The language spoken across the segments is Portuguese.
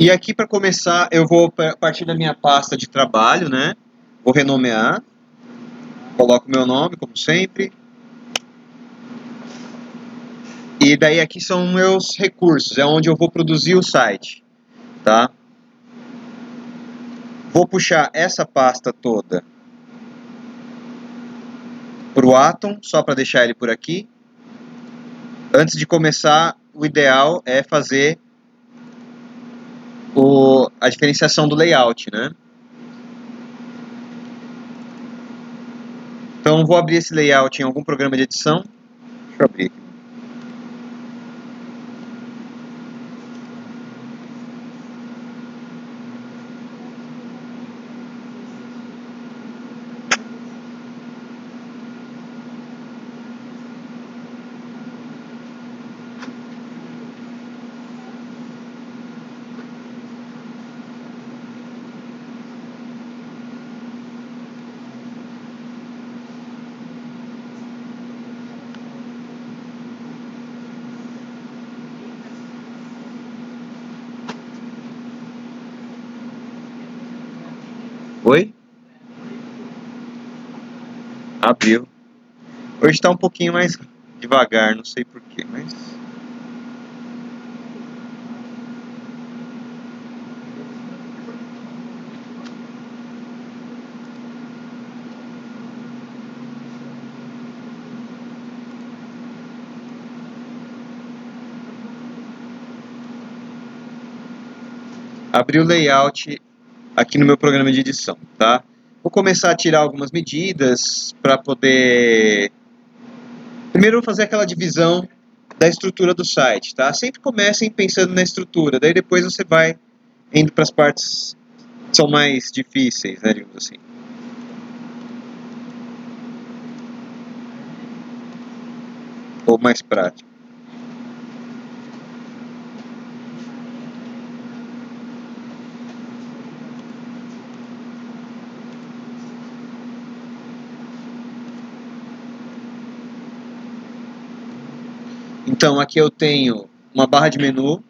E aqui, para começar, eu vou partir da minha pasta de trabalho, né? Vou renomear. Coloco meu nome, como sempre. E daí aqui são meus recursos, é onde eu vou produzir o site, tá? Vou puxar essa pasta toda para o Atom, só para deixar ele por aqui. Antes de começar, o ideal é fazer a diferenciação do layout, né? Então, vou abrir esse layout em algum programa de edição. Deixa eu abrir aqui. Oi? Abriu. Hoje está um pouquinho mais devagar, não sei porquê, mas... Abri o layout aqui no meu programa de edição, tá? Vou começar a tirar algumas medidas para poder... Primeiro eu vou fazer aquela divisão da estrutura do site, tá? Sempre comecem pensando na estrutura, daí depois você vai indo para as partes que são mais difíceis, né, digamos assim. Ou mais prático. Então, aqui eu tenho uma barra de menu.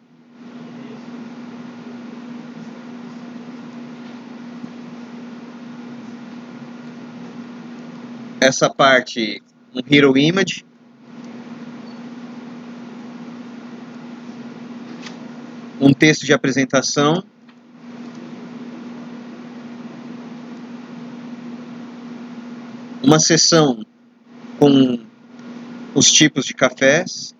Essa parte, um Hero Image. Um texto de apresentação. Uma seção com os tipos de cafés.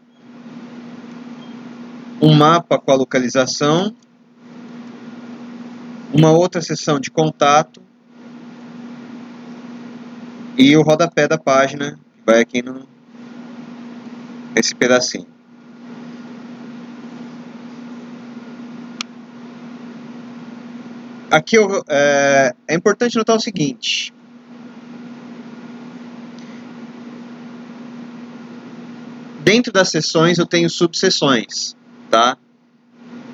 Um mapa com a localização. Uma outra seção de contato. E o rodapé da página, que vai aqui nesse pedacinho. Aqui é importante notar o seguinte. Dentro das seções eu tenho subseções, tá?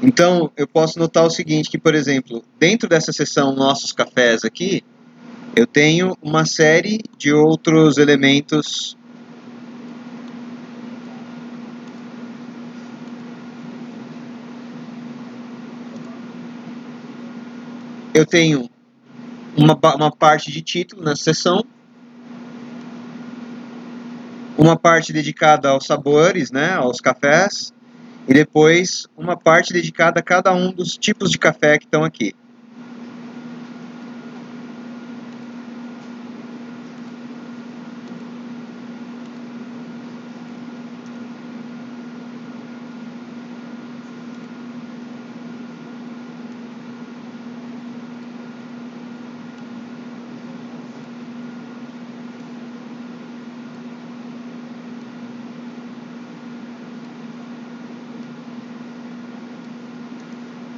Então eu posso notar o seguinte, que por exemplo, dentro dessa seção Nossos Cafés aqui, eu tenho uma série de outros elementos. Eu tenho uma parte de título nessa seção, uma parte dedicada aos sabores, né, aos cafés, e depois uma parte dedicada a cada um dos tipos de café que estão aqui.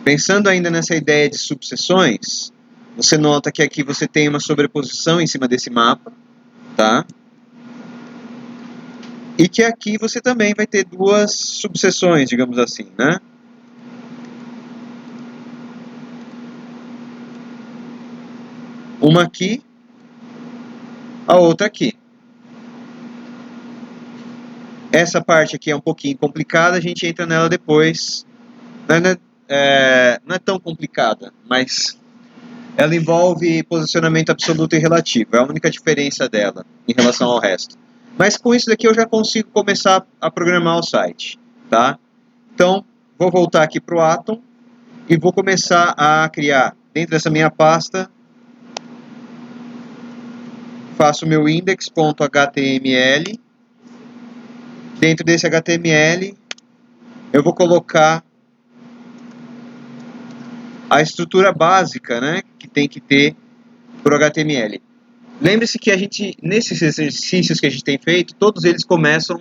Pensando ainda nessa ideia de subseções, você nota que aqui você tem uma sobreposição em cima desse mapa, tá? E que aqui você também vai ter duas subseções, digamos assim, né? Uma aqui, a outra aqui. Essa parte aqui é um pouquinho complicada, a gente entra nela depois, né? não é tão complicada, mas ela envolve posicionamento absoluto e relativo. É a única diferença dela em relação ao resto. Mas com isso daqui eu já consigo começar a programar o site, tá? Então, vou voltar aqui para o Atom e vou começar a criar, dentro dessa minha pasta, faço o meu index.html. Dentro desse HTML, eu vou colocar a estrutura básica, né, que tem que ter para o HTML. Lembre-se que a gente, nesses exercícios que a gente tem feito, todos eles começam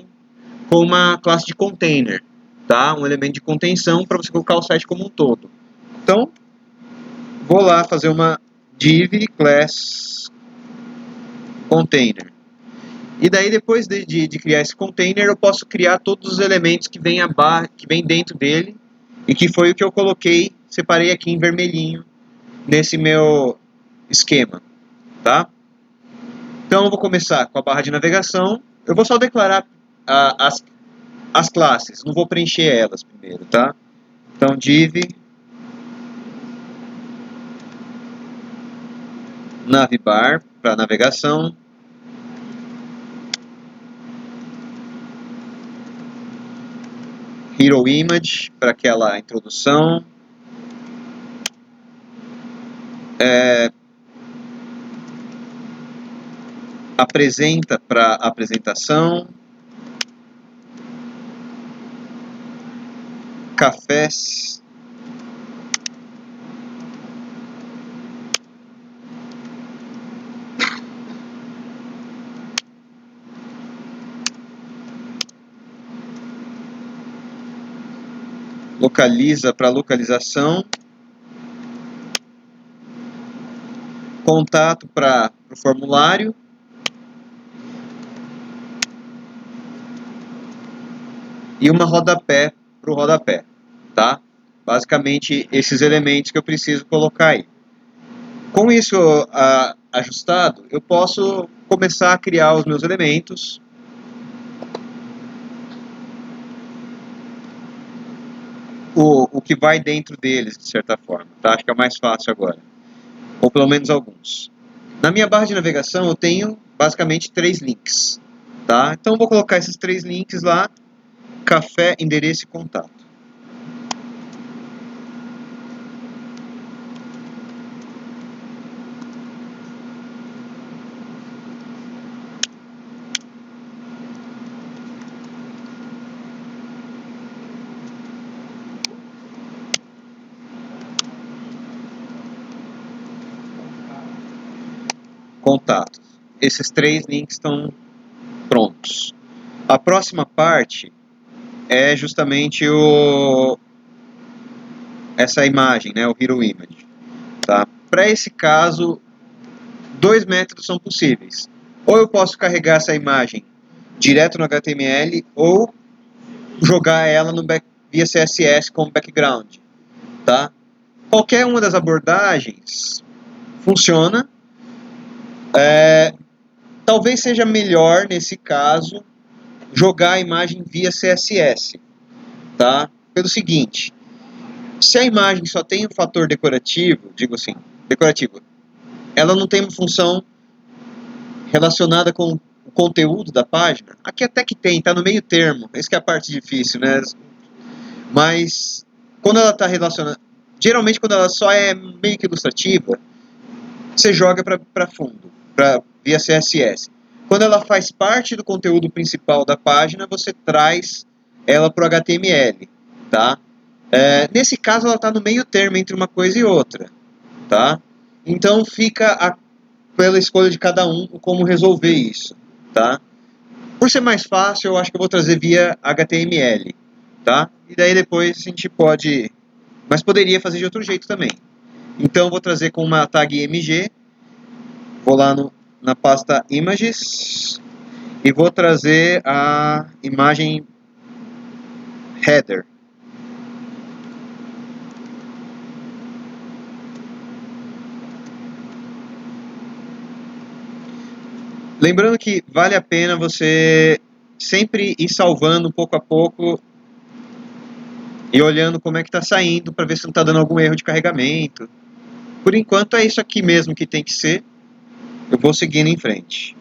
com uma classe de container, tá? Um elemento de contenção para você colocar o site como um todo. Então, vou lá fazer uma div class container. E daí, depois de criar esse container, eu posso criar todos os elementos que vem dentro dele e que foi o que eu coloquei, separei aqui em vermelhinho nesse meu esquema, tá? Então, eu vou começar com a barra de navegação. Eu vou só declarar as classes, não vou preencher elas primeiro, tá? Então, div navbar para navegação. Hero image para aquela introdução. Apresenta para apresentação. Cafés. Localiza para localização. Contato para o formulário. E uma rodapé para o rodapé, tá? Basicamente, esses elementos que eu preciso colocar aí. Com isso ajustado, eu posso começar a criar os meus elementos. O que vai dentro deles, de certa forma, tá? Acho que é mais fácil agora. Ou pelo menos alguns. Na minha barra de navegação, eu tenho basicamente 3 links, tá? Então, eu vou colocar esses 3 links lá. Café, endereço e contato. Contato. Esses 3 links estão prontos. A próxima parte é justamente essa imagem, né, o Hero Image. Tá? Para esse caso, 2 métodos são possíveis. Ou eu posso carregar essa imagem direto no HTML, ou jogar ela via CSS como background. Tá? Qualquer uma das abordagens funciona. Talvez seja melhor, nesse caso, jogar a imagem via CSS. Tá? Pelo seguinte, se a imagem só tem um fator decorativo, digo assim, decorativo, ela não tem uma função relacionada com o conteúdo da página. Aqui até que tem, está no meio termo. Essa que é a parte difícil, né? Mas quando ela está relacionada, geralmente quando ela só é meio que ilustrativa, você joga para fundo, via CSS. Quando ela faz parte do conteúdo principal da página, você traz ela para o HTML, tá? Nesse caso, ela está no meio termo entre uma coisa e outra, tá? Então fica pela escolha de cada um como resolver isso, tá? Por ser mais fácil, eu acho que eu vou trazer via HTML, tá? E daí depois a gente pode, mas poderia fazer de outro jeito também. Então eu vou trazer com uma tag img, vou lá na pasta images e vou trazer a imagem header. Lembrando que vale a pena você sempre ir salvando pouco a pouco e olhando como é que está saindo para ver se não está dando algum erro de carregamento. Por enquanto é isso aqui mesmo que tem que ser. Eu vou seguindo em frente.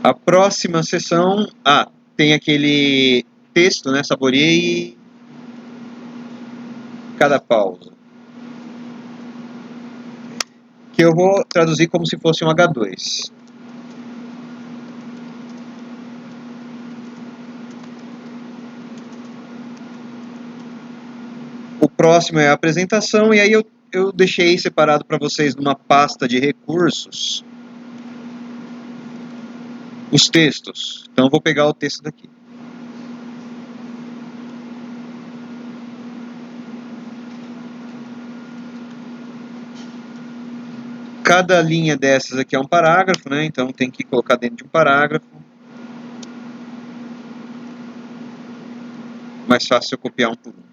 A próxima sessão, tem aquele texto, né? Saboreie cada pausa, que eu vou traduzir como se fosse um H2. O próximo é a apresentação, e aí eu deixei separado para vocês numa pasta de recursos os textos. Então eu vou pegar o texto daqui. Cada linha dessas aqui é um parágrafo, né? Então tem que colocar dentro de um parágrafo. Mais fácil eu copiar um por um.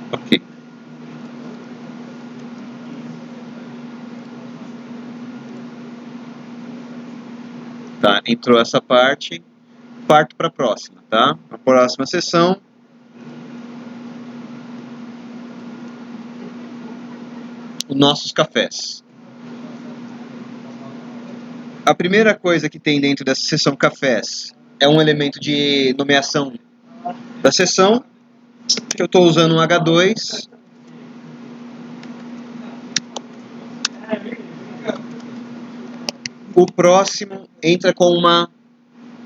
Ok. Tá, entrou essa parte. Parto para a próxima, tá? A próxima sessão. Os nossos cafés. A primeira coisa que tem dentro dessa seção cafés é um elemento de nomeação da seção, que eu estou usando um H2. O próximo entra com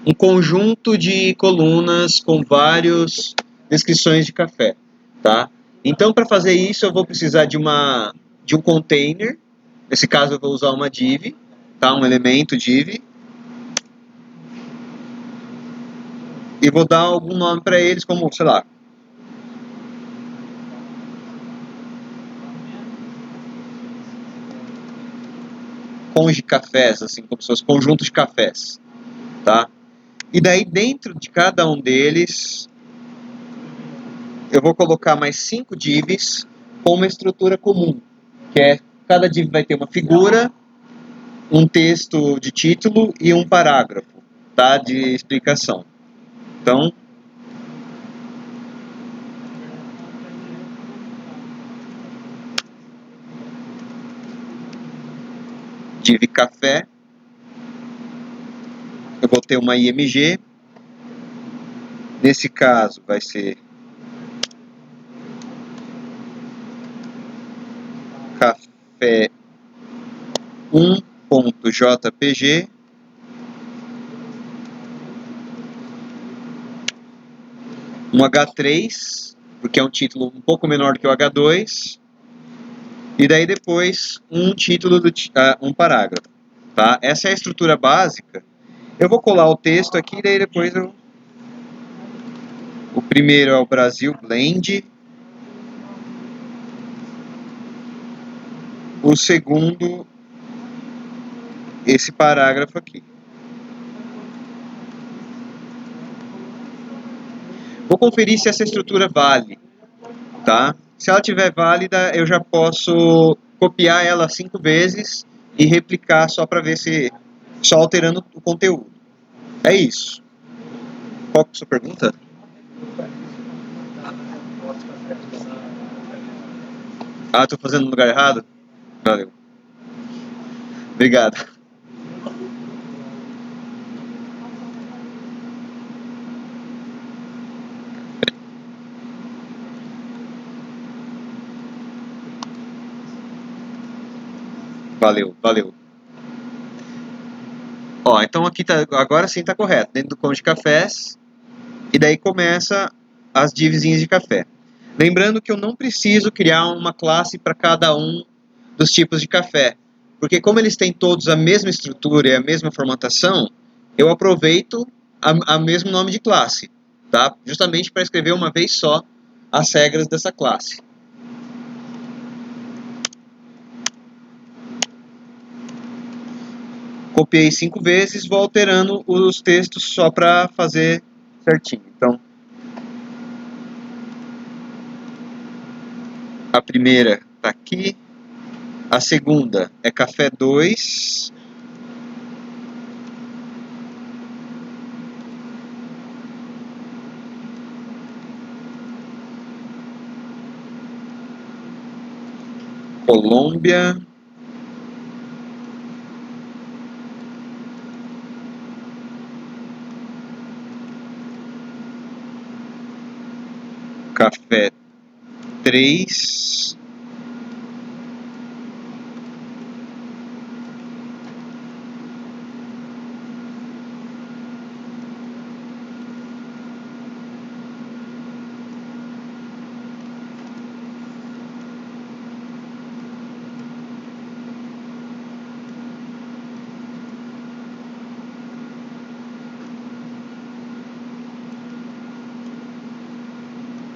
um conjunto de colunas com várias descrições de café, tá? Então, para fazer isso, eu vou precisar de um container. Nesse caso, eu vou usar uma div, tá? Um elemento div. E vou dar algum nome para eles, como, sei lá, conge cafés, assim, como se fosse conjunto de cafés, tá? E daí, dentro de cada um deles, eu vou colocar mais 5 divs com uma estrutura comum, que é, cada div vai ter uma figura, um texto de título e um parágrafo, tá? De explicação. Então, div café, eu vou ter uma img, nesse caso vai ser café 1.jpg, um H3, porque é um título um pouco menor que o H2, e daí depois um título, um parágrafo. Tá? Essa é a estrutura básica. Eu vou colar o texto aqui, daí depois o primeiro é o Brasil Blend, o segundo, esse parágrafo aqui. Vou conferir se essa estrutura vale, tá? Se ela estiver válida, eu já posso copiar ela 5 vezes e replicar só para ver se... só alterando o conteúdo. É isso. Qual que é a sua pergunta? Estou fazendo no lugar errado? Valeu. Obrigado. Valeu, valeu. Ó, então aqui tá, agora sim tá correto. Dentro do conto de cafés. E daí começa as divzinhas de café. Lembrando que eu não preciso criar uma classe para cada um dos tipos de café. Porque como eles têm todos a mesma estrutura e a mesma formatação, eu aproveito a mesmo nome de classe, tá? Justamente para escrever uma vez só as regras dessa classe. Copiei 5 vezes, vou alterando os textos só para fazer certinho. Então, a primeira está aqui, a segunda é café 2, Colômbia, café 3,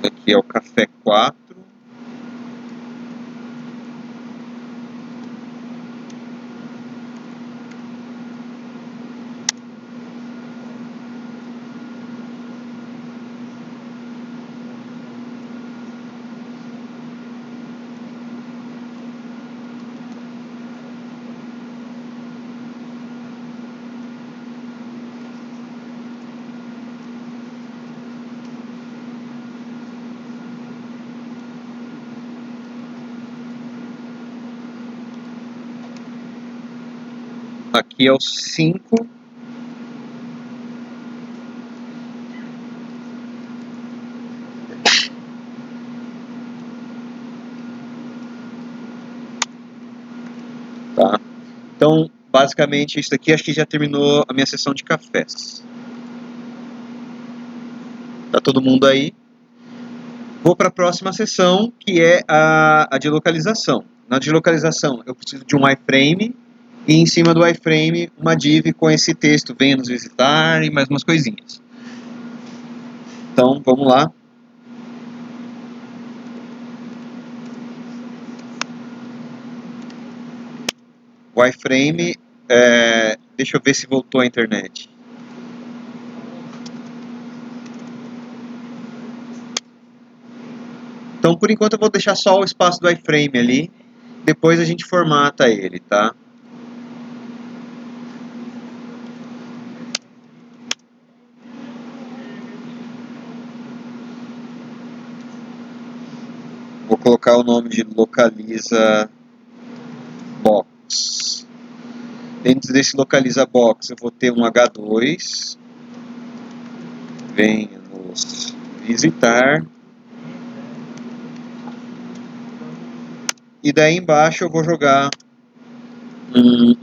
aqui é o café 4, aqui é o 5, tá? Então, basicamente, isso aqui acho que já terminou a minha sessão de cafés. Tá todo mundo aí? Vou para a próxima sessão, que é a de localização. Na de localização, eu preciso de um iframe, e em cima do iframe, uma div com esse texto, venha nos visitar, e mais umas coisinhas. Então, vamos lá. O iframe, deixa eu ver se voltou a internet. Então, por enquanto, eu vou deixar só o espaço do iframe ali. Depois a gente formata ele, tá? Vou colocar o nome de localiza box. Dentro desse localiza box, eu vou ter um H2. Venha nos visitar. E daí embaixo eu vou jogar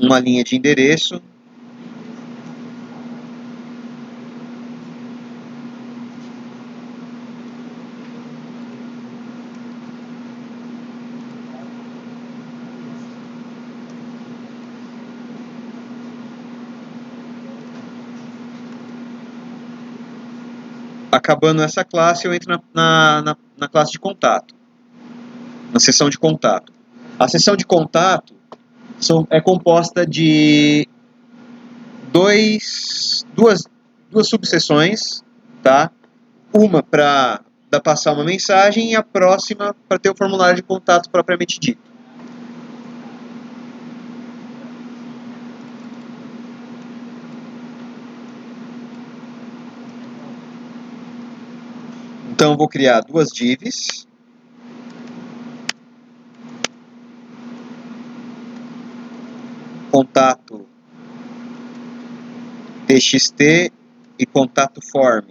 uma linha de endereço. Acabando essa classe, eu entro na classe de contato, na seção de contato. A seção de contato é composta de duas subseções, tá? Uma para passar uma mensagem e a próxima para ter o formulário de contato propriamente dito. Então eu vou criar duas divs. Contato txt e contato form.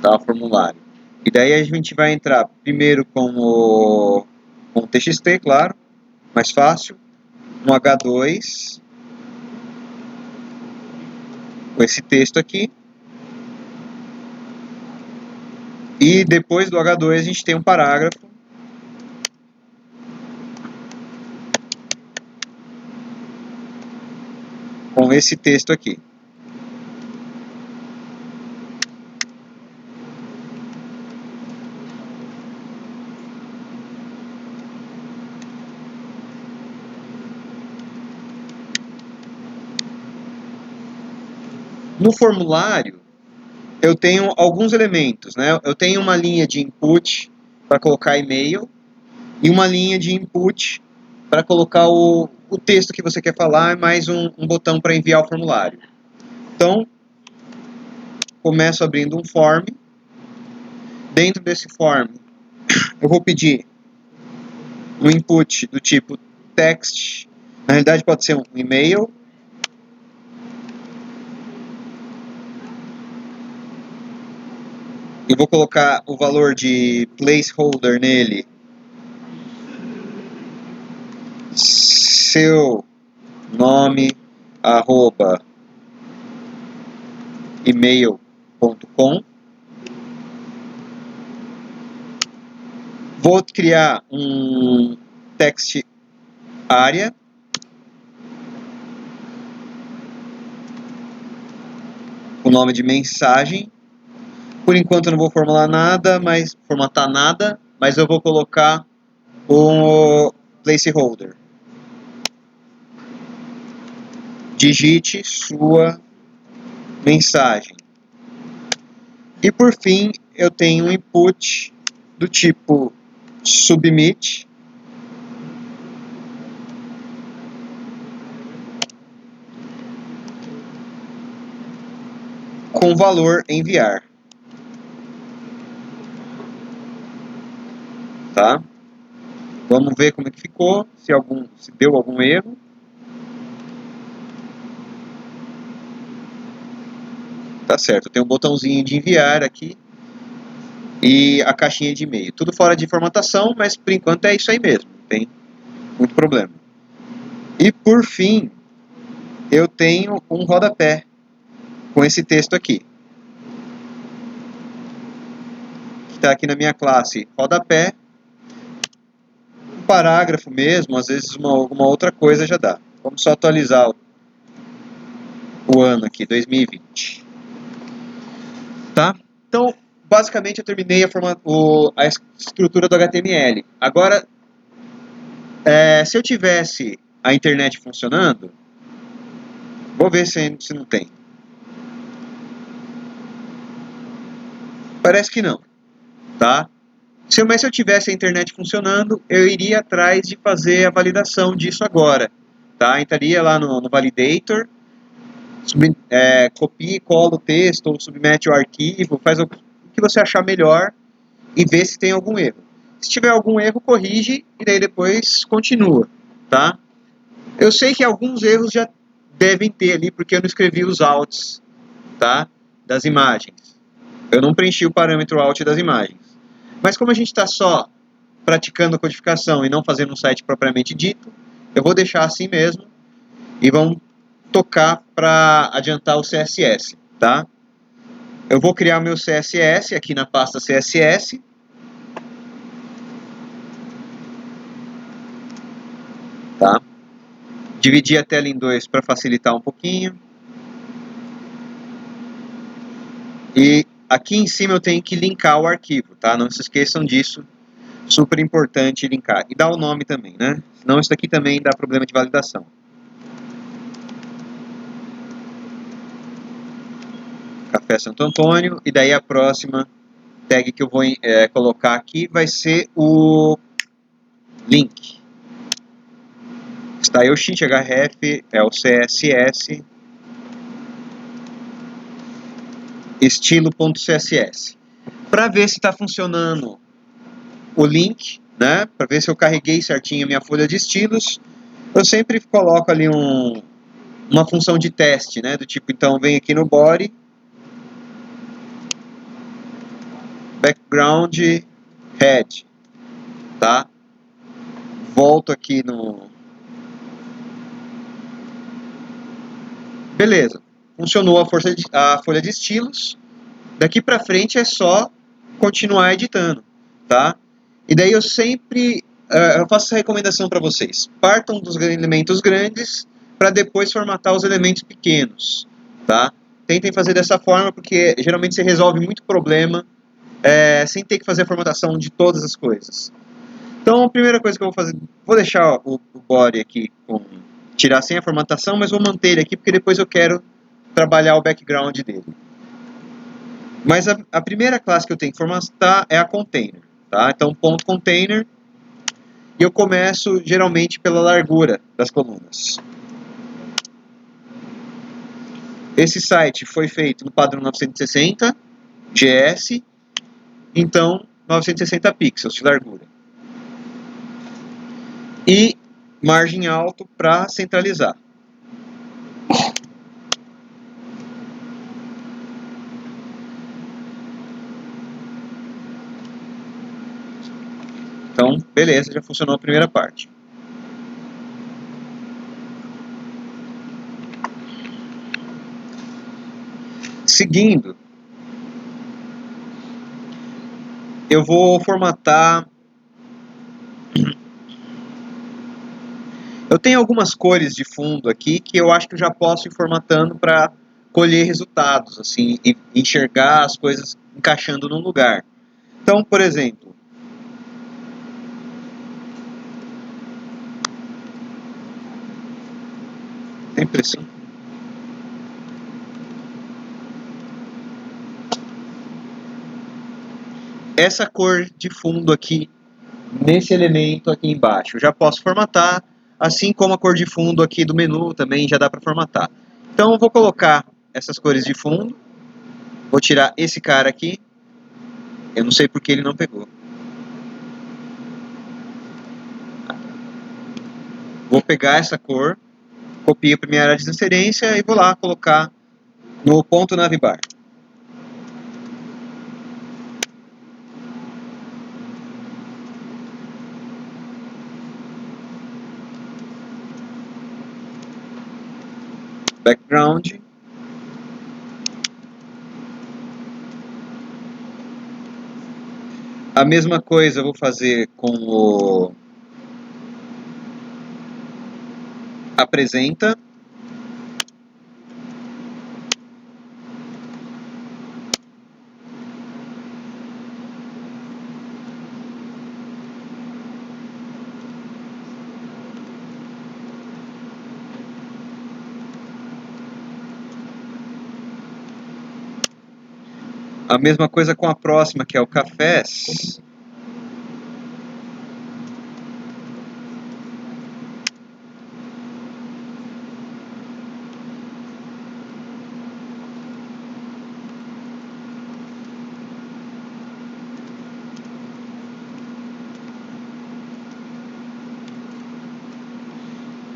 Tá, formulário. E daí a gente vai entrar primeiro com .txt, claro, mais fácil, um H2, com esse texto aqui, e depois do H2 a gente tem um parágrafo com esse texto aqui. No formulário, eu tenho alguns elementos, né? Eu tenho uma linha de input para colocar e-mail e uma linha de input para colocar o texto que você quer falar, mais um botão para enviar o formulário. Então, começo abrindo um form. Dentro desse form, eu vou pedir um input do tipo text. Na realidade, pode ser um e-mail. Eu vou colocar o valor de placeholder nele. Seu nome, arroba, email.com. Vou criar um text área. O nome de mensagem. Por enquanto eu não vou formatar nada, mas eu vou colocar o placeholder. Digite sua mensagem. E por fim, eu tenho um input do tipo submit. Com valor enviar. Tá? Vamos ver como é que ficou, se deu algum erro. Tá certo, tem um botãozinho de enviar aqui e a caixinha de e-mail. Tudo fora de formatação, mas por enquanto é isso aí mesmo, não tem muito problema. E por fim, eu tenho um rodapé com esse texto aqui. Que está aqui na minha classe rodapé. Um parágrafo mesmo, às vezes alguma outra coisa já dá. Vamos só atualizar o ano aqui, 2020. Tá? Então, basicamente eu terminei a estrutura do HTML. Agora, se eu tivesse a internet funcionando, vou ver se não tem. Parece que não, tá? Mas se eu tivesse a internet funcionando, eu iria atrás de fazer a validação disso agora, tá? Entraria lá no Validator, copia e cola o texto, ou submete o arquivo, faz o que você achar melhor e vê se tem algum erro. Se tiver algum erro, corrige e daí depois continua, tá? Eu sei que alguns erros já devem ter ali, porque eu não escrevi os outs, tá? Das imagens. Eu não preenchi o parâmetro out das imagens. Mas como a gente está só praticando a codificação e não fazendo um site propriamente dito, eu vou deixar assim mesmo e vamos tocar para adiantar o CSS, tá? Eu vou criar meu CSS aqui na pasta CSS. Tá? Dividir a tela em dois para facilitar um pouquinho. E aqui em cima eu tenho que linkar o arquivo, tá? Não se esqueçam disso. Super importante linkar. E dar o nome também, né? Senão isso daqui também dá problema de validação. Café Santo Antônio. E daí a próxima tag que eu vou colocar aqui vai ser o link. Style sheet href é o CSS. Estilo.css. Para ver se está funcionando o link, né? Para ver se eu carreguei certinho a minha folha de estilos, eu sempre coloco ali uma função de teste, né? Do tipo, então vem aqui no body, background head, tá? volto aqui no... Beleza, funcionou a folha de estilos. Daqui para frente é só continuar editando, tá? E daí eu sempre eu faço essa recomendação para vocês. Partam dos elementos grandes para depois formatar os elementos pequenos, tá? Tentem fazer dessa forma porque geralmente você resolve muito problema sem ter que fazer a formatação de todas as coisas. Então a primeira coisa que eu vou fazer, vou deixar o body aqui tirar sem a formatação, mas vou manter ele aqui porque depois eu quero trabalhar o background dele. Mas a primeira classe que eu tenho que formatar é a container, tá? Então ponto container, e eu começo geralmente pela largura das colunas. Esse site foi feito no padrão 960 GS, então 960 pixels de largura. E margem alto para centralizar. Então, beleza, já funcionou a primeira parte. Seguindo, eu vou formatar... Eu tenho algumas cores de fundo aqui que eu acho que eu já posso ir formatando para colher resultados, assim, e enxergar as coisas encaixando no lugar. Então, por exemplo, tem impressão? Essa cor de fundo aqui, nesse elemento aqui embaixo, eu já posso formatar, assim como a cor de fundo aqui do menu também já dá para formatar. Então eu vou colocar essas cores de fundo, vou tirar esse cara aqui, eu não sei porque ele não pegou. Vou pegar essa cor, copio para minha área de transferência e vou lá colocar no ponto navbar. Background. A mesma coisa eu vou fazer com o apresenta. A mesma coisa com a próxima, que é o cafés.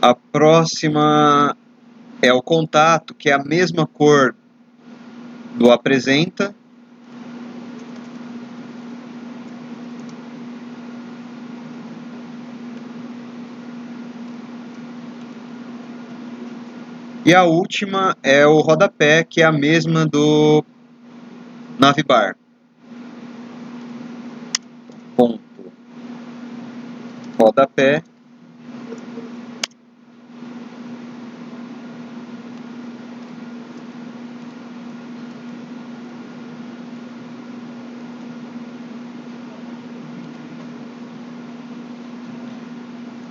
A próxima é o contato, que é a mesma cor do apresenta. E a última é o rodapé, que é a mesma do navbar. Ponto. Rodapé.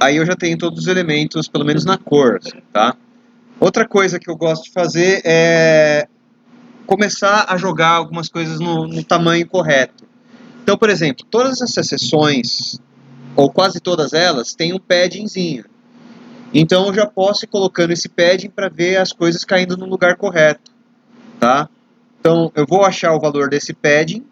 Aí eu já tenho todos os elementos, pelo menos na cor, tá? Outra coisa que eu gosto de fazer é começar a jogar algumas coisas no tamanho correto. Então, por exemplo, todas essas seções, ou quase todas elas, têm um paddingzinho. Então eu já posso ir colocando esse padding para ver as coisas caindo no lugar correto, tá? Então eu vou achar o valor desse padding.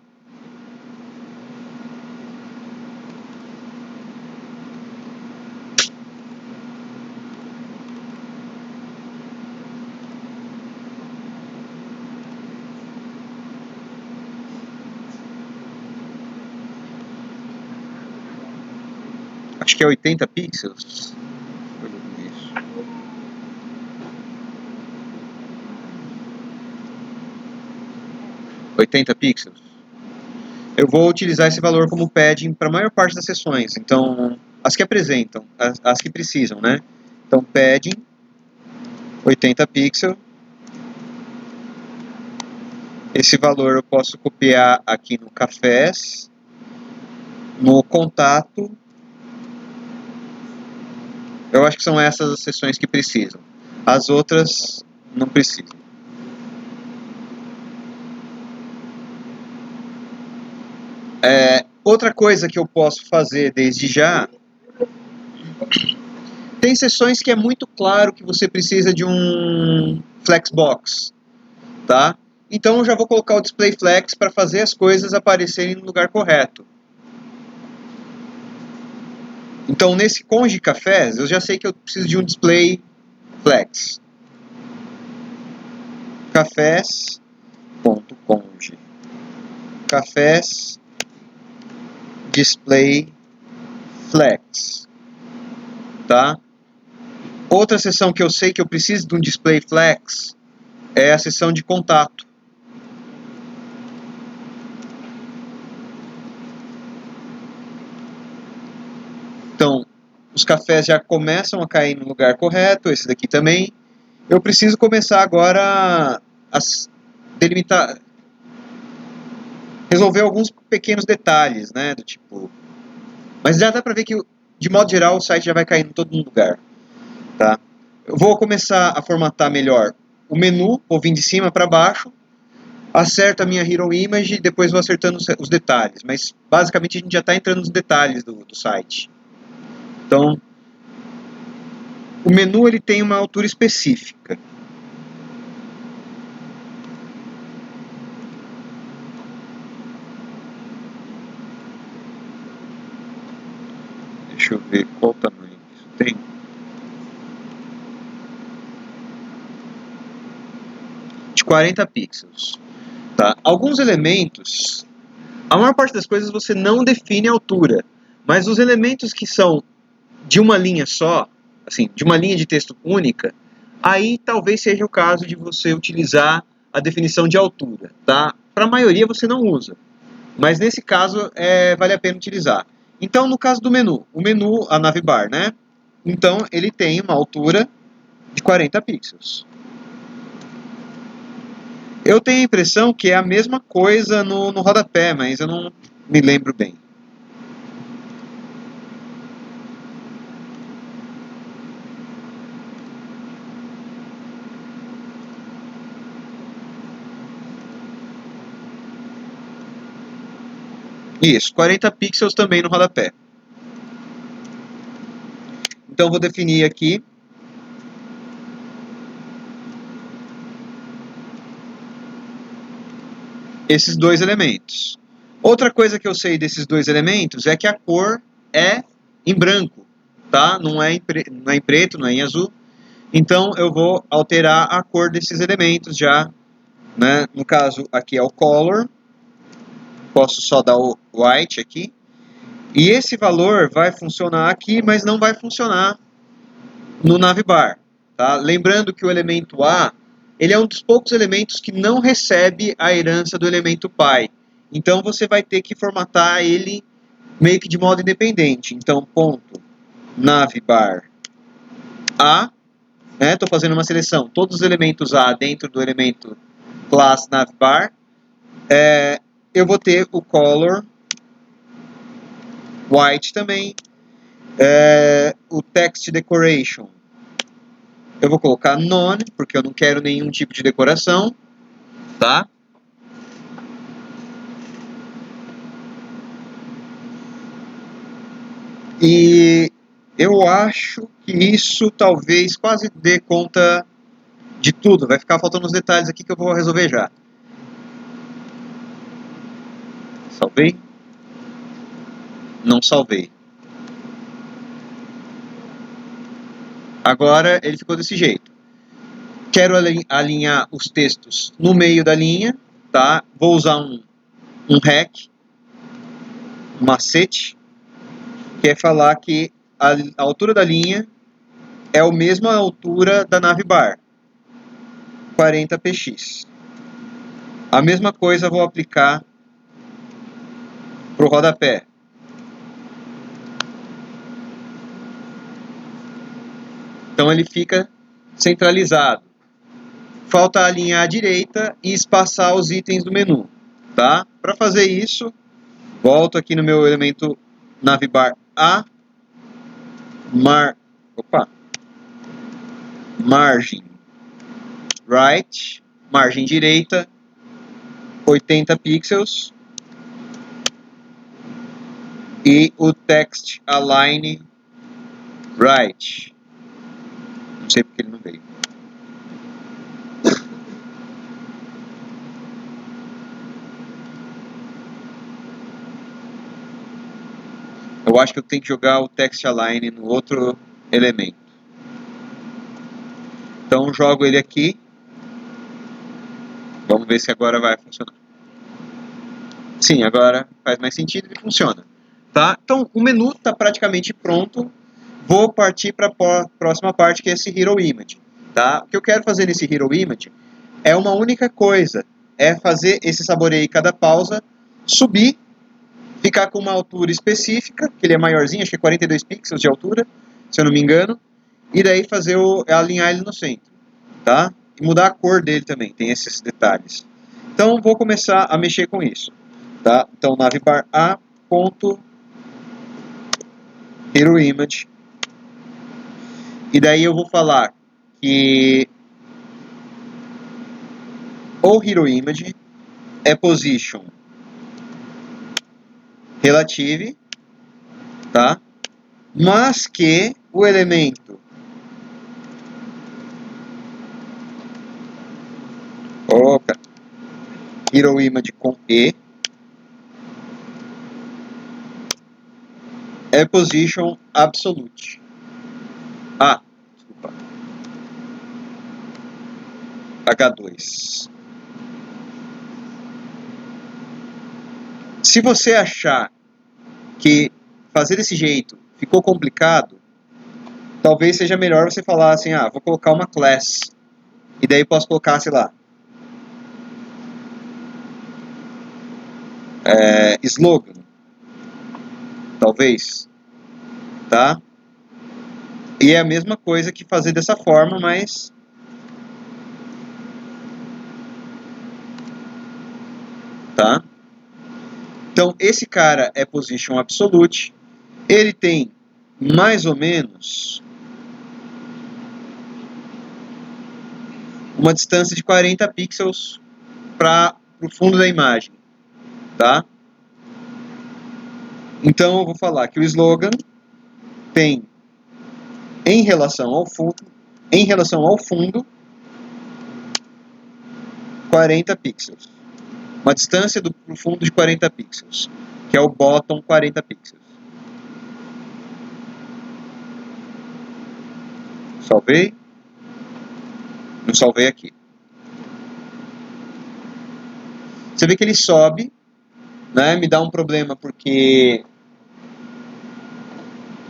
Acho que é 80 pixels. Isso. 80 pixels. Eu vou utilizar esse valor como padding para a maior parte das sessões. Então, as que apresentam, as que precisam, né? Então, padding 80 pixels. Esse valor eu posso copiar aqui no cafés, no contato. Eu acho que são essas as seções que precisam. As outras não precisam. Outra coisa que eu posso fazer desde já, tem sessões que é muito claro que você precisa de um Flexbox, tá? Então eu já vou colocar o Display Flex para fazer as coisas aparecerem no lugar correto. Então nesse Conge Cafés, eu já sei que eu preciso de um Display Flex. Cafés.conge. Cafés Display Flex. Tá? Outra seção que eu sei que eu preciso de um Display Flex é a seção de contato. Então, os cafés já começam a cair no lugar correto, esse daqui também. Eu preciso começar agora a delimitar, resolver alguns pequenos detalhes, né, do tipo... Mas já dá pra ver que, de modo geral, o site já vai cair em todo lugar, tá? Eu vou começar a formatar melhor o menu, vou vir de cima para baixo, acerto a minha Hero Image e depois vou acertando os detalhes. Mas, basicamente, a gente já está entrando nos detalhes do site. Então, o menu ele tem uma altura específica. Deixa eu ver qual o tamanho que isso tem. De 40 pixels. Tá? Alguns elementos, a maior parte das coisas você não define a altura, mas os elementos que são de uma linha só, assim, de uma linha de texto única, aí talvez seja o caso de você utilizar a definição de altura, tá? Para a maioria você não usa, mas nesse caso vale a pena utilizar. Então, no caso do menu, o menu, a navbar, né? Então, ele tem uma altura de 40 pixels. Eu tenho a impressão que é a mesma coisa no rodapé, mas eu não me lembro bem. Isso, 40 pixels também no rodapé. Então, vou definir aqui esses dois elementos. Outra coisa que eu sei desses dois elementos é que a cor é em branco, tá? Não é em preto, não é em azul. Então, eu vou alterar a cor desses elementos já, né? No caso, aqui é o color. Posso só dar o white aqui. E esse valor vai funcionar aqui, mas não vai funcionar no navbar. Tá? Lembrando que o elemento A ele é um dos poucos elementos que não recebe a herança do elemento pi. Então você vai ter que formatar ele meio que de modo independente. Então, ponto navbar A, estou fazendo uma seleção, todos os elementos A dentro do elemento class navbar, eu vou ter o color white também, o text decoration, eu vou colocar none, porque eu não quero nenhum tipo de decoração, tá? E eu acho que isso talvez quase dê conta de tudo. Vai ficar faltando os detalhes aqui que eu vou resolver já. Salvei? Não salvei. Agora ele ficou desse jeito. Quero alinhar os textos no meio da linha, tá? Vou usar um hack, um macete, que é falar que a altura da linha é a mesma altura da navbar, 40 px. A mesma coisa vou aplicar para o rodapé. Então ele fica centralizado. Falta alinhar à direita e espaçar os itens do menu, tá? Para fazer isso, volto aqui no meu elemento navbar A, margem right, margem direita, 80 pixels, e o text align right. Não sei porque ele não veio. Eu acho que eu tenho que jogar o text align no outro elemento. Então jogo ele aqui. Vamos ver se agora vai funcionar. Sim, agora faz mais sentido e funciona. Tá? Então o menu está praticamente pronto. Vou partir para a próxima parte, que é esse Hero Image. Tá? O que eu quero fazer nesse Hero Image é uma única coisa. É fazer esse saboreio cada pausa, subir, ficar com uma altura específica, que ele é maiorzinho, acho que é 42 pixels de altura, se eu não me engano. E daí alinhar ele no centro. Tá? E mudar a cor dele também, tem esses detalhes. Então vou começar a mexer com isso. Tá? Então navbar A, ponto, Hero Image. E daí eu vou falar que o Hero Image é position relative, tá? Mas que o elemento Hero Image com E é position absolute. Desculpa. H2. Se você achar que fazer desse jeito ficou complicado, talvez seja melhor você falar assim, vou colocar uma class. E daí posso colocar, sei lá, slogan. Talvez. Tá? E é a mesma coisa que fazer dessa forma, mas tá? Então esse cara é position absolute. Ele tem mais ou menos uma distância de 40 pixels para o fundo da imagem, tá? Então eu vou falar que o slogan tem em relação ao fundo 40 pixels. Uma distância do fundo de 40 pixels, que é o bottom 40 pixels. Salvei. Não salvei aqui. Você vê que ele sobe, né? Me dá um problema porque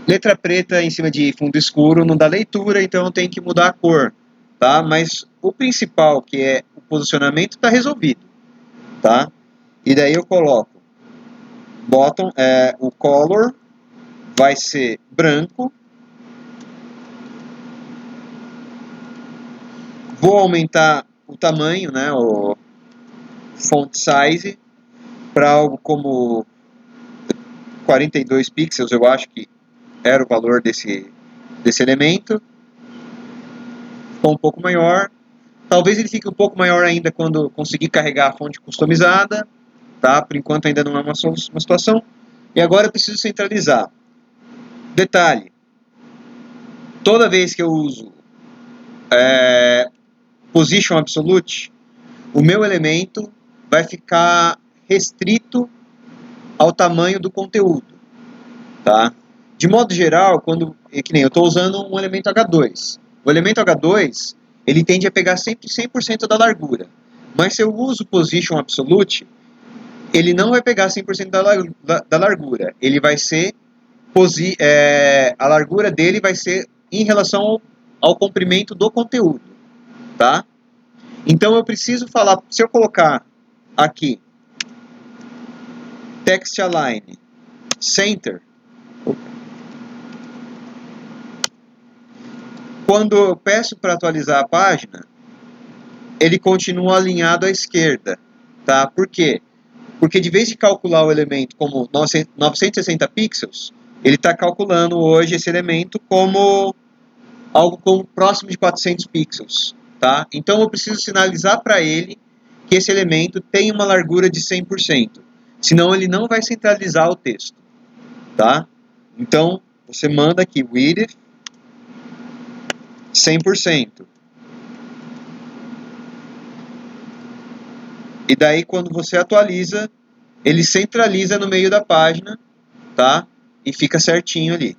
letra preta em cima de fundo escuro não dá leitura, então eu tenho que mudar a cor, tá? Mas o principal, que é o posicionamento, está resolvido, tá? E daí eu coloco bottom, o color vai ser branco. Vou aumentar o tamanho, né, o font size, para algo como 42 pixels, eu acho que era o valor desse elemento. Ficou um pouco maior. Talvez ele fique um pouco maior ainda quando conseguir carregar a fonte customizada. Tá? Por enquanto ainda não é uma situação. E agora eu preciso centralizar. Detalhe. Toda vez que eu uso position absolute, o meu elemento vai ficar restrito ao tamanho do conteúdo. Tá? De modo geral, que nem eu estou usando um elemento H2. O elemento H2, ele tende a pegar sempre 100% da largura. Mas se eu uso position absolute, ele não vai pegar 100% da largura. Ele vai ser a largura dele vai ser em relação ao comprimento do conteúdo, tá? Então eu preciso falar, se eu colocar aqui text align center, quando eu peço para atualizar a página, ele continua alinhado à esquerda, tá? Por quê? Porque de vez de calcular o elemento como 960 pixels, ele está calculando hoje esse elemento como algo próximo de 400 pixels, tá? Então eu preciso sinalizar para ele que esse elemento tem uma largura de 100%, senão ele não vai centralizar o texto, tá? Então você manda aqui width 100%. E daí quando você atualiza, ele centraliza no meio da página, tá? E fica certinho ali.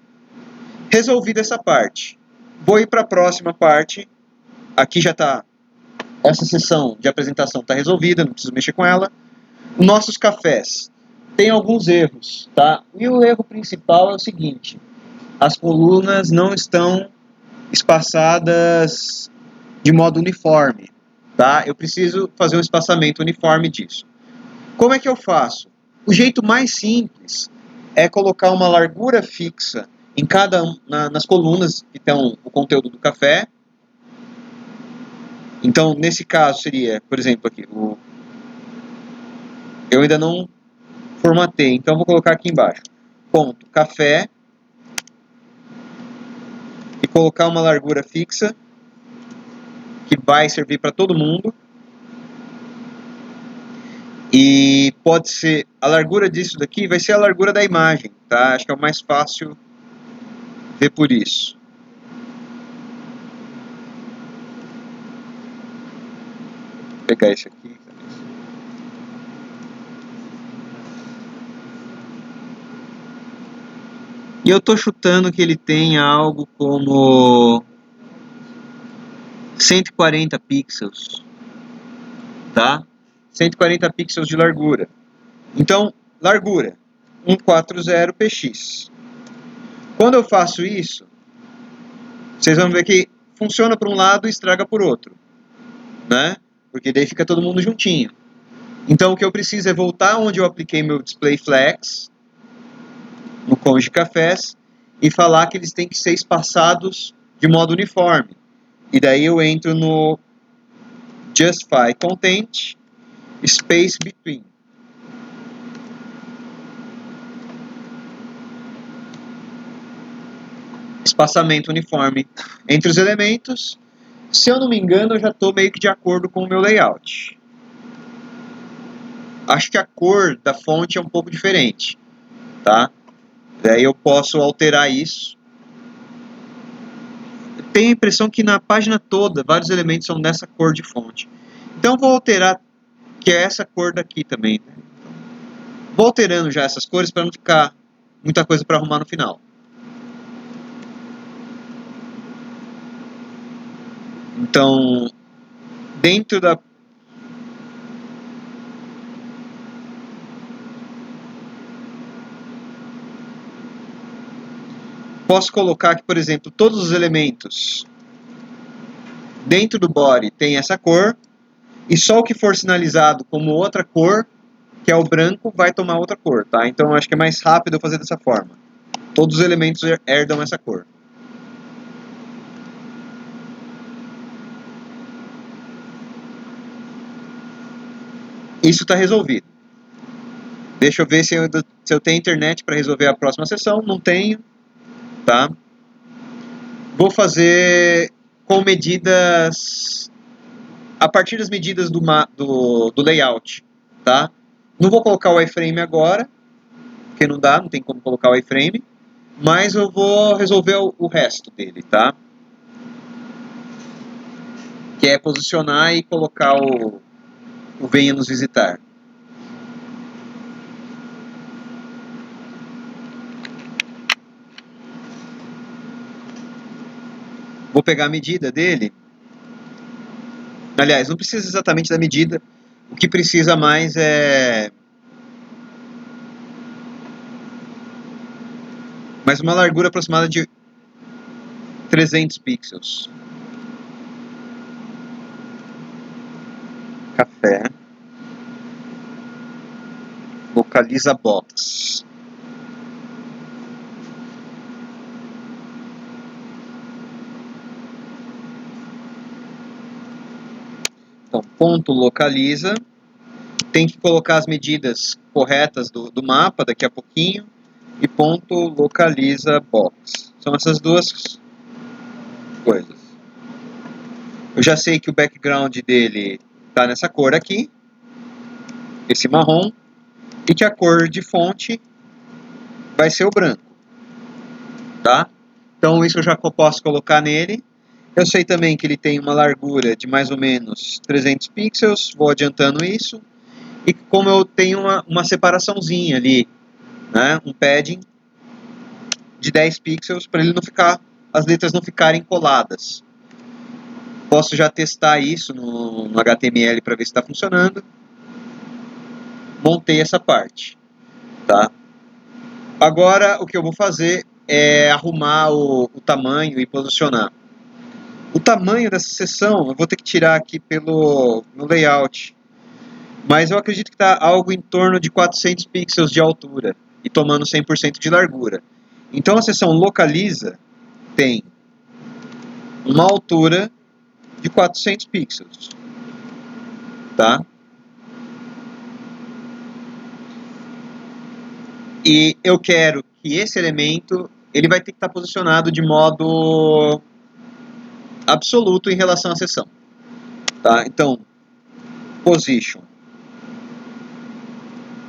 Resolvida essa parte, vou ir para a próxima parte. Aqui já está, essa sessão de apresentação está resolvida, não preciso mexer com ela. Nossos cafés tem alguns erros, tá? E o erro principal é o seguinte: as colunas não estão espaçadas de modo uniforme, tá? Eu preciso fazer um espaçamento uniforme disso. Como é que eu faço? O jeito mais simples é colocar uma largura fixa em nas colunas que estão o conteúdo do café. Então, nesse caso seria, por exemplo, aqui, eu ainda não formatei, então vou colocar aqui embaixo, ponto, café, e colocar uma largura fixa, que vai servir para todo mundo, e pode ser, a largura disso daqui vai ser a largura da imagem, tá? Acho que é o mais fácil ver por isso. Vou pegar esse aqui. E eu tô chutando que ele tem algo como 140 pixels, tá? 140 pixels de largura. Então, largura 140px. Quando eu faço isso, vocês vão ver que funciona por um lado e estraga por outro, né? Porque daí fica todo mundo juntinho. Então o que eu preciso é voltar onde eu apliquei meu display flex, no cônjuge cafés, e falar que eles têm que ser espaçados de modo uniforme. E daí eu entro no justify content space between. Espaçamento uniforme entre os elementos. Se eu não me engano, eu já estou meio que de acordo com o meu layout. Acho que a cor da fonte é um pouco diferente, tá? Daí eu posso alterar isso. Eu tenho a impressão que na página toda, vários elementos são dessa cor de fonte. Então eu vou alterar, que é essa cor daqui também. Né? Vou alterando já essas cores para não ficar muita coisa para arrumar no final. Então, dentro da... Posso colocar aqui, por exemplo, todos os elementos dentro do body tem essa cor, e só o que for sinalizado como outra cor, que é o branco, vai tomar outra cor, tá? Então eu acho que é mais rápido eu fazer dessa forma. Todos os elementos herdam essa cor. Isso está resolvido. Deixa eu ver se eu tenho internet para resolver a próxima sessão. Não tenho, tá? Vou fazer com medidas... A partir das medidas do layout, tá? Não vou colocar o iframe agora, porque não dá, não tem como colocar o iframe. Mas eu vou resolver o resto dele, tá? Que é posicionar e colocar o venha nos visitar. Vou pegar a medida dele. Aliás, não precisa exatamente da medida. O que precisa mais é mas uma largura aproximada de 300 pixels. Café. Localiza box. Então, ponto localiza. Tem que colocar as medidas corretas do mapa daqui a pouquinho. E ponto localiza box. São essas duas coisas. Eu já sei que o background dele está nessa cor aqui. Esse marrom. E que a cor de fonte vai ser o branco. Tá? Então isso eu já posso colocar nele. Eu sei também que ele tem uma largura de mais ou menos 300 pixels. Vou adiantando isso. E como eu tenho uma separaçãozinha ali, né, um padding de 10 pixels para ele não ficar, as letras não ficarem coladas. Posso já testar isso no HTML para ver se está funcionando. Montei essa parte. Tá? Agora o que eu vou fazer é arrumar o tamanho e posicionar. O tamanho dessa seção eu vou ter que tirar aqui no layout. Mas eu acredito que está algo em torno de 400 pixels de altura e tomando 100% de largura. Então a seção localiza tem uma altura de 400 pixels. Tá? E eu quero que esse elemento ele vai ter que estar posicionado de modo absoluto em relação à seção. Tá? Então, position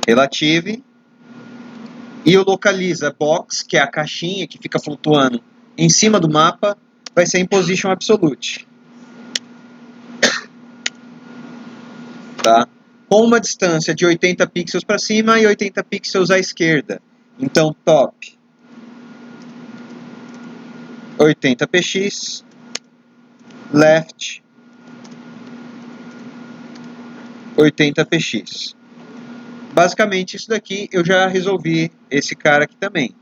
relative e o localiza box, que é a caixinha que fica flutuando em cima do mapa, vai ser em position absolute. Tá? Com uma distância de 80 pixels para cima e 80 pixels à esquerda. Então, top 80 px, left 80 px. Basicamente, isso daqui eu já resolvi esse cara aqui também.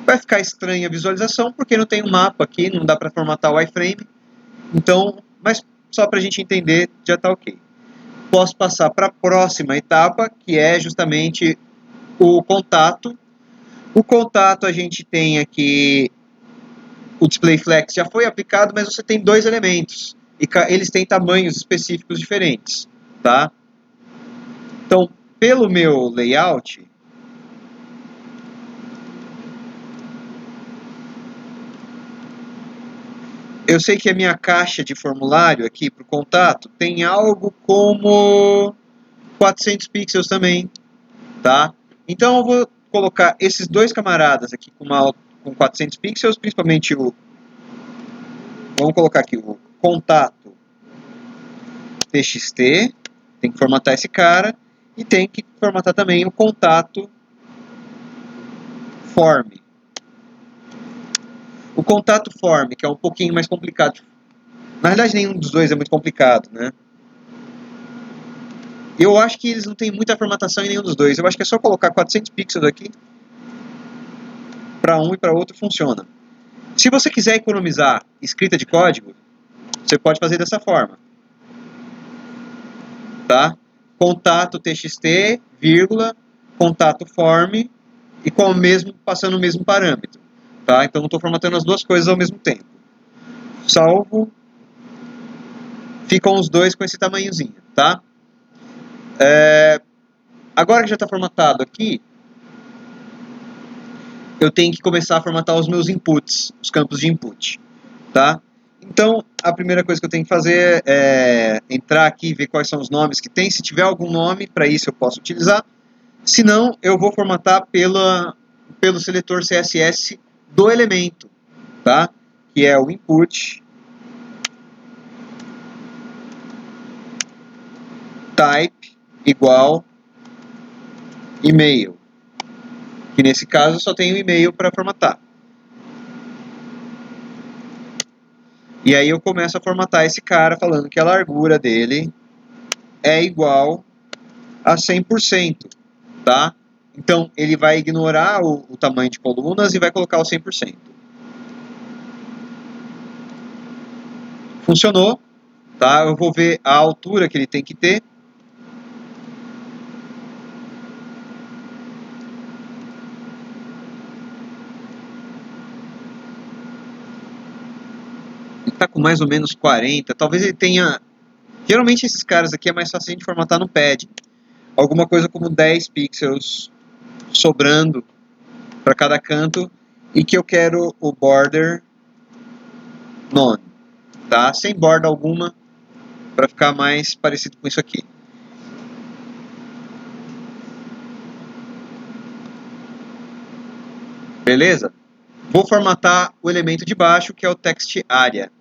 Vai ficar estranha a visualização, porque não tem um mapa aqui, não dá para formatar o iframe. Então, mas só para a gente entender, já está ok. Posso passar para a próxima etapa, que é justamente o contato. O contato a gente tem aqui, o display flex já foi aplicado, mas você tem dois elementos. E eles têm tamanhos específicos diferentes. Tá? Então, pelo meu layout, eu sei que a minha caixa de formulário aqui para o contato tem algo como 400 pixels também, tá? Então eu vou colocar esses dois camaradas aqui com 400 pixels, principalmente vamos colocar aqui o contato txt, tem que formatar esse cara, e tem que formatar também o contato form. O contato form, que é um pouquinho mais complicado. Na verdade, nenhum dos dois é muito complicado, né? Eu acho que eles não têm muita formatação em nenhum dos dois. Eu acho que é só colocar 400 pixels aqui. Para um e para outro funciona. Se você quiser economizar escrita de código, você pode fazer dessa forma. Tá? Contato txt, vírgula, contato form e passando o mesmo parâmetro. Tá? Então não estou formatando as duas coisas ao mesmo tempo. Salvo. Ficam os dois com esse tamanhozinho. Tá? Agora que já está formatado aqui, eu tenho que começar a formatar os meus inputs, os campos de input. Tá? Então, a primeira coisa que eu tenho que fazer é entrar aqui e ver quais são os nomes que tem. Se tiver algum nome, para isso eu posso utilizar. Se não, eu vou formatar pelo seletor CSS do elemento, tá? Que é o input type igual e-mail. Que nesse caso eu só tenho e-mail para formatar. E aí eu começo a formatar esse cara falando que a largura dele é igual a 100%, tá? Então, ele vai ignorar o tamanho de colunas e vai colocar o 100%. Funcionou, tá? Eu vou ver a altura que ele tem que ter. Ele está com mais ou menos 40. Talvez ele tenha... Geralmente esses caras aqui é mais fácil de formatar no pad. Alguma coisa como 10 pixels sobrando para cada canto. E que eu quero o border none, tá? Sem borda alguma, para ficar mais parecido com isso aqui. Beleza? Vou formatar o elemento de baixo, que é o text area.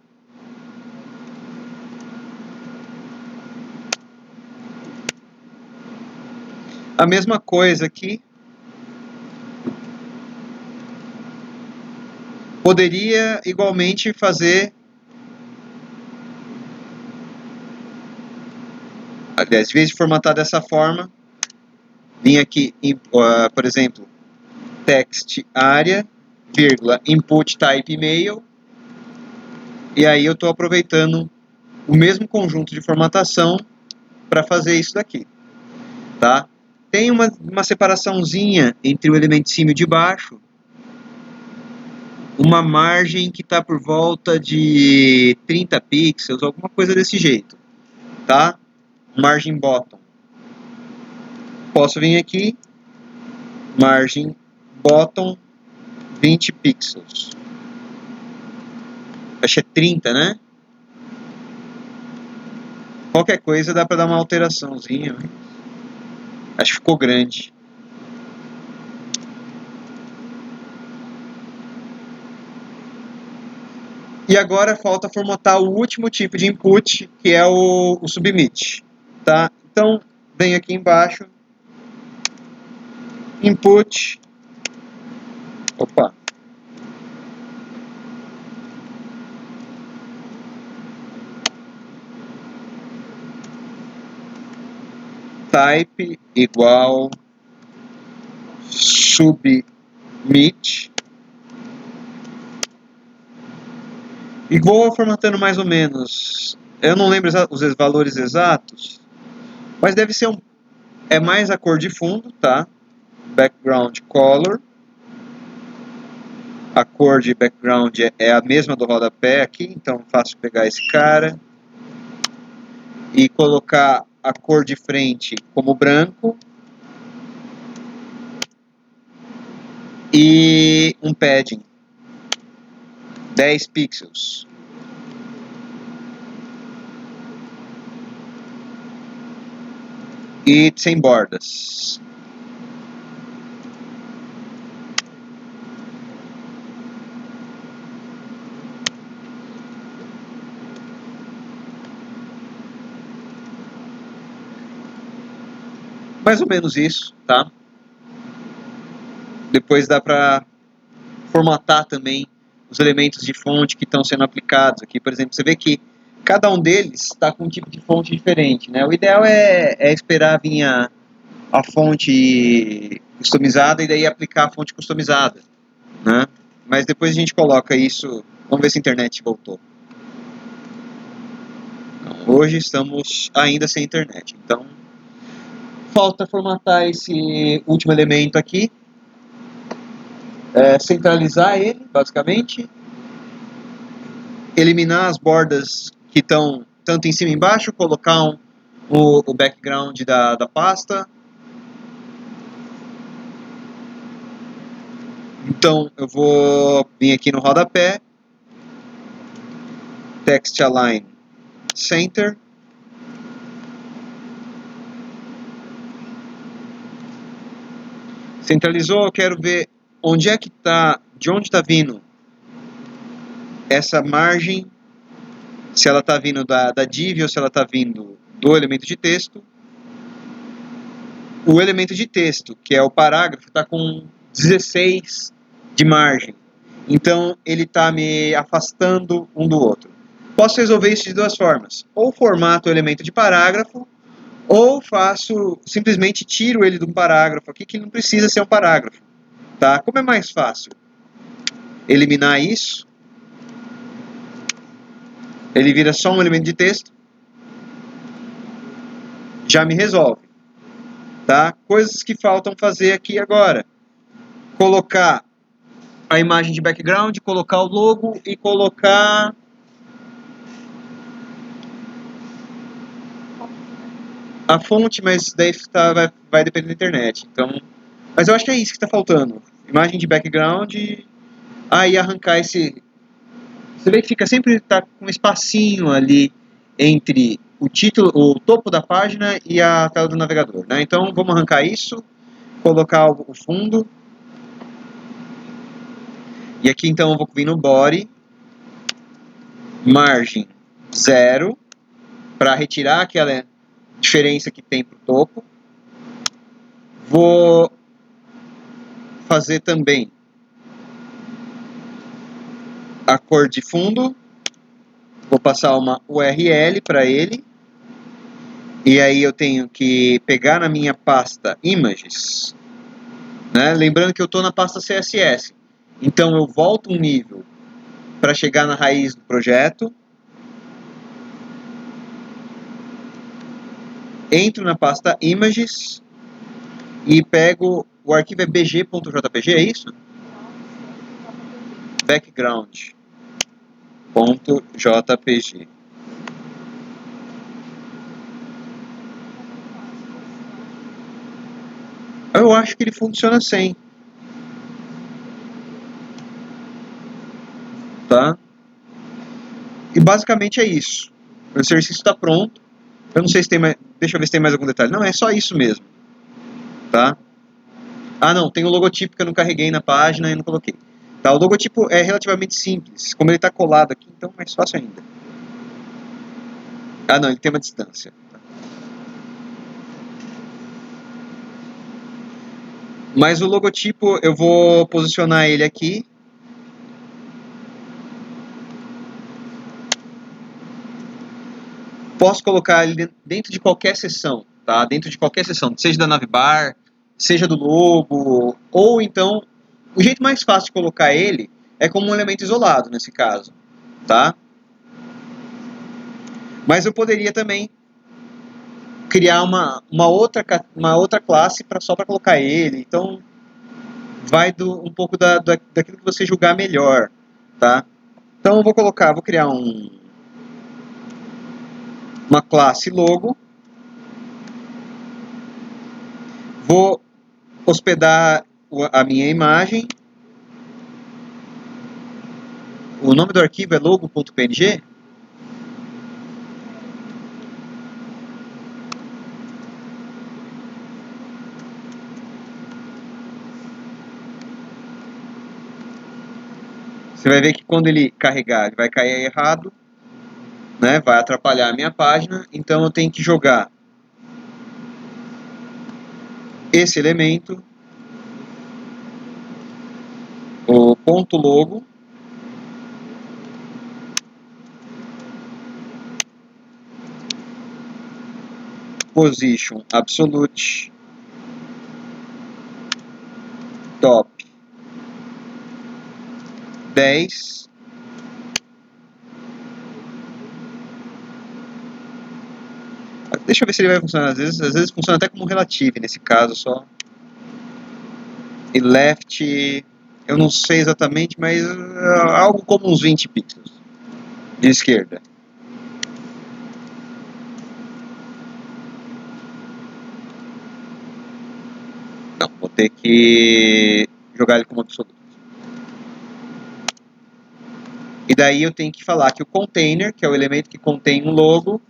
A mesma coisa aqui. Poderia igualmente fazer... Aliás, em vez de formatar dessa forma, vim aqui, por exemplo, text area, vírgula, input type email, e aí eu estou aproveitando o mesmo conjunto de formatação para fazer isso daqui, tá? Tem uma separaçãozinha entre o elemento de cima e de baixo, uma margem que está por volta de 30 pixels, alguma coisa desse jeito, tá? Margem bottom. Posso vir aqui, margem bottom 20 pixels. Acho que é 30, né? Qualquer coisa dá para dar uma alteraçãozinha. Acho que ficou grande. E agora falta formatar o último tipo de input, que é o submit. Tá? Então, venho aqui embaixo, input, opa, type igual submit, e vou formatando mais ou menos, eu não lembro os valores exatos, mas deve ser é mais a cor de fundo, tá? Background color, a cor de background é a mesma do rodapé aqui, então fácil pegar esse cara e colocar a cor de frente como branco e um padding 10 pixels. E sem bordas. Mais ou menos isso, tá? Depois dá para formatar também os elementos de fonte que estão sendo aplicados aqui. Por exemplo, você vê que cada um deles está com um tipo de fonte diferente, né? O ideal é esperar vir a fonte customizada e daí aplicar a fonte customizada, né? Mas depois a gente coloca isso. Vamos ver se a internet voltou. Então, hoje estamos ainda sem internet, então falta formatar esse último elemento aqui, centralizar ele, basicamente, eliminar as bordas que estão tanto em cima e embaixo, colocar o background da pasta. Então eu vou vir aqui no rodapé, text align center, centralizou. Eu quero ver onde é que está, de onde está vindo essa margem, se ela está vindo da div ou se ela está vindo do elemento de texto. O elemento de texto, que é o parágrafo, está com 16 de margem. Então, ele está me afastando um do outro. Posso resolver isso de duas formas. Ou formato o elemento de parágrafo, Ou simplesmente tiro ele de um parágrafo aqui, que não precisa ser um parágrafo. Tá? Como é mais fácil eliminar isso, ele vira só um elemento de texto, já me resolve. Tá? Coisas que faltam fazer aqui agora. Colocar a imagem de background, colocar o logo e colocar a fonte, mas daí vai depender da internet. Então, mas eu acho que é isso que está faltando. Imagem de background e arrancar esse... Você vê que fica sempre tá com um espacinho ali entre o título, o topo da página e a tela do navegador. Né? Então vamos arrancar isso, colocar o fundo. E aqui então eu vou vir no body, margem 0, para retirar aquela diferença que tem para o topo. Vou fazer também a cor de fundo. Vou passar uma URL para ele. E aí eu tenho que pegar na minha pasta images. Né? Lembrando que eu estou na pasta CSS. Então eu volto um nível para chegar na raiz do projeto. Entro na pasta images e pego... O arquivo é bg.jpg, é isso? Background.jpg. Eu acho que ele funciona sem. Tá? E basicamente é isso. O exercício está pronto. Eu não sei se tem mais... Deixa eu ver se tem mais algum detalhe. Não, é só isso mesmo. Tá? Ah, não. Tem o logotipo que eu não carreguei na página e não coloquei. Tá? O logotipo é relativamente simples. Como ele está colado aqui, então é mais fácil ainda. Ah, não. Ele tem uma distância. Mas o logotipo, eu vou posicionar ele aqui. Posso colocar ele dentro de qualquer seção, tá? Dentro de qualquer seção, seja da navbar, seja do logo, ou então, o jeito mais fácil de colocar ele é como um elemento isolado, nesse caso, tá? Mas eu poderia também criar uma outra classe só para colocar ele, então vai um pouco daquilo que você julgar melhor, tá? Então eu vou criar uma classe logo, vou hospedar a minha imagem. O nome do arquivo é logo.png. Você vai ver que quando ele carregar, ele vai cair errado, né? Vai atrapalhar a minha página. Então eu tenho que jogar esse elemento, o ponto logo, position absolute top 10. Deixa eu ver se ele vai funcionar. Às vezes funciona até como relative nesse caso só. E left, eu não sei exatamente, mas algo como uns 20 pixels de esquerda. Não, vou ter que jogar ele como absoluto. E daí eu tenho que falar que o container, que é o elemento que contém um logo,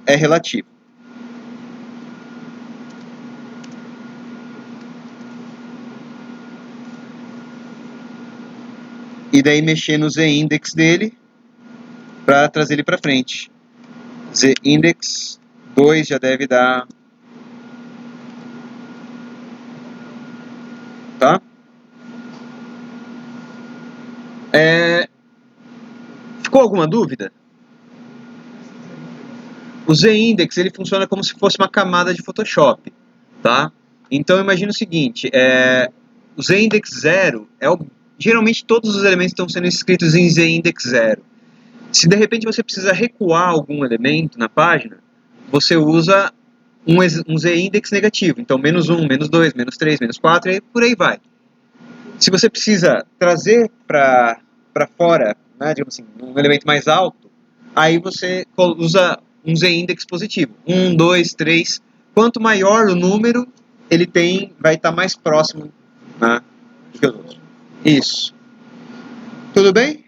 é relativo. E daí mexer no z-index dele para trazer ele para frente. Z-index 2 já deve dar. Tá? Ficou alguma dúvida? O Z-index ele funciona como se fosse uma camada de Photoshop, tá? Então imagina o seguinte, o Z-index 0 geralmente todos os elementos estão sendo escritos em Z-index 0. Se de repente você precisa recuar algum elemento na página, você usa um Z-index negativo, então -1, -2, -3, -4 e por aí vai. Se você precisa trazer para fora, né, digamos assim, um elemento mais alto, aí você usa um Z-index positivo. 1, 2, 3. Quanto maior o número, ele vai estar mais próximo, né, que os outros. Isso. Tudo bem?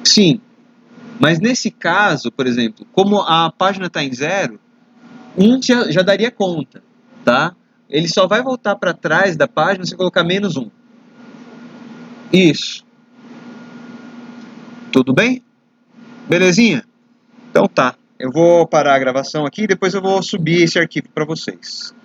Sim. Mas nesse caso, por exemplo, como a página está em 0, 1 já daria conta, tá? Ele só vai voltar para trás da página se colocar -1. Isso. Tudo bem? Belezinha? Então tá. Eu vou parar a gravação aqui e depois eu vou subir esse arquivo para vocês.